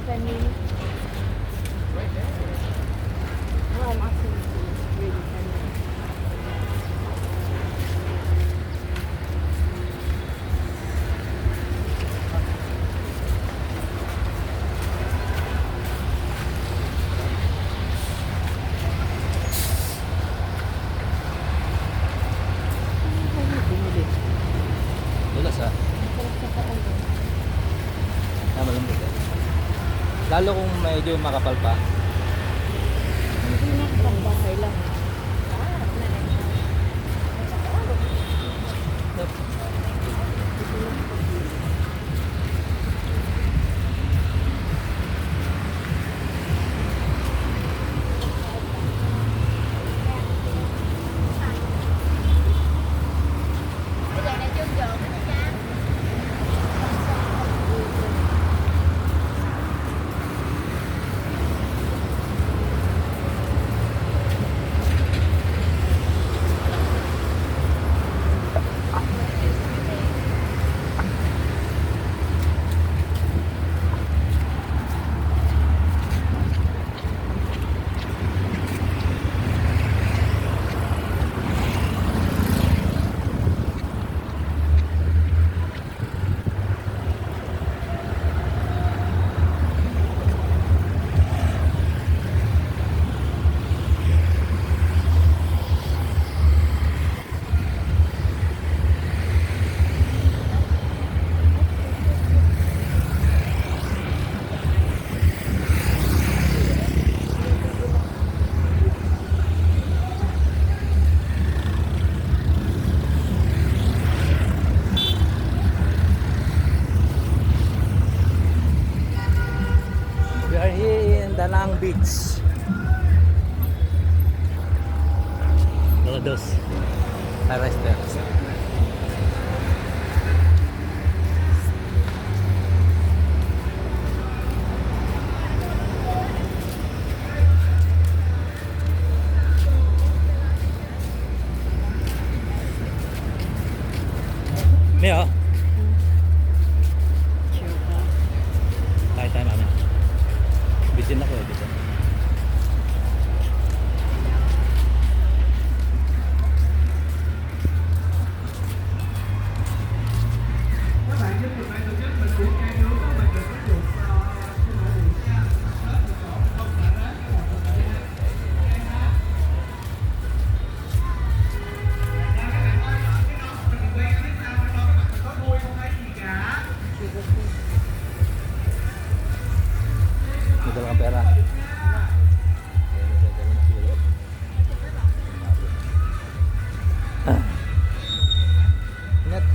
10 minutes. No, I'm asking you to really 10 minutes. Dulas ha. Malambot eh. Lalo kung medyo makapal pa. Hindi na pang bahay lang. We are here in Danang Beach. Lodos. Terrace. Maya, tayo namin. Bitin ako eh dito. May dala kang pera. Ingat.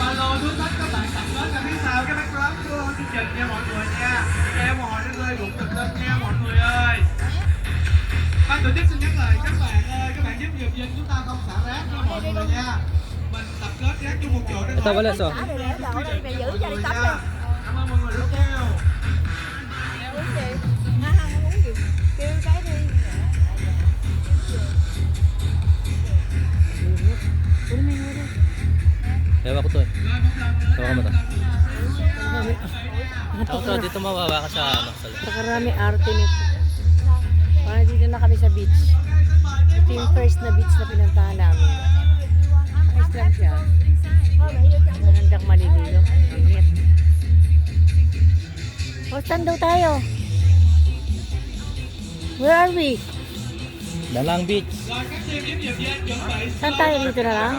Alo đúng hết các bạn tập kết là phía sau cái backdrop của chương trình nha mọi người nha. Treo mồi nó rơi rụng cực lên nha mọi người ơi. Ban tổ chức xin nhắc lời các bạn ơi, các bạn giúp dùm dân chúng ta không xả rác nha mọi người nha. Mình tập kết rác chung một chỗ để Ito pala so. Để đổ đây, mày giữ cho đi tắm đi. Cảm ơn mọi người rất nhiều. Uống gì? À, không uống gì. Kêu cái đi. Uống men đi. Ewan ko to eh. Tawa mo to. Ako to, dito mawawa ka sa ano. Napakarami arte nito. Parang dito na kami sa beach. Ito yung first na beach na pinuntahan namin. Ayos lang siya. Magandang maliligo. Init. O, saan daw tayo? Where are we? Danang Beach. Saan tayo dito na lang?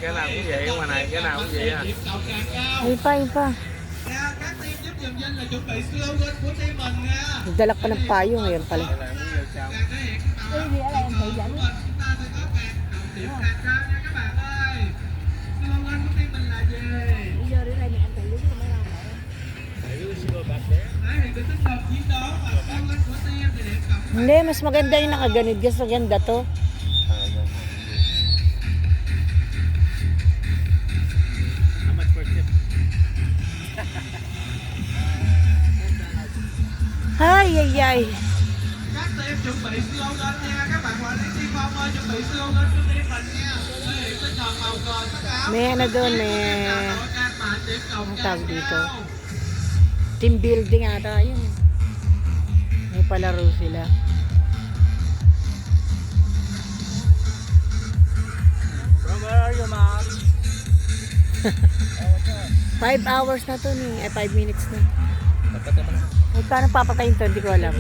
Cái nào cũng vậy, ngoài này cái nào cũng vậy à. Ipa. Nha, các team giúp dùm danh là chuẩn bị slogan của team mình nha. Nagdala pa ng payo ngayon pala. Hindi, mas maganda yung nakaganid. Mas maganda to. Ay, ay, ay. Các team chuẩn bị slogan nha, các bạn quản lý tiên phong ơi, chuẩn bị slogan cho team mình nha. Thể hiện tinh thần màu cờ sắc áo. May ano doon, may Các bạn điểm cộng ang tawag dito. Team building ata yun. May palaro sila. From where are you, ma'am? 5 hours na to ni. 5 minutes na. Dapat naman. Ay, paano papatayin to? Hindi ko alam.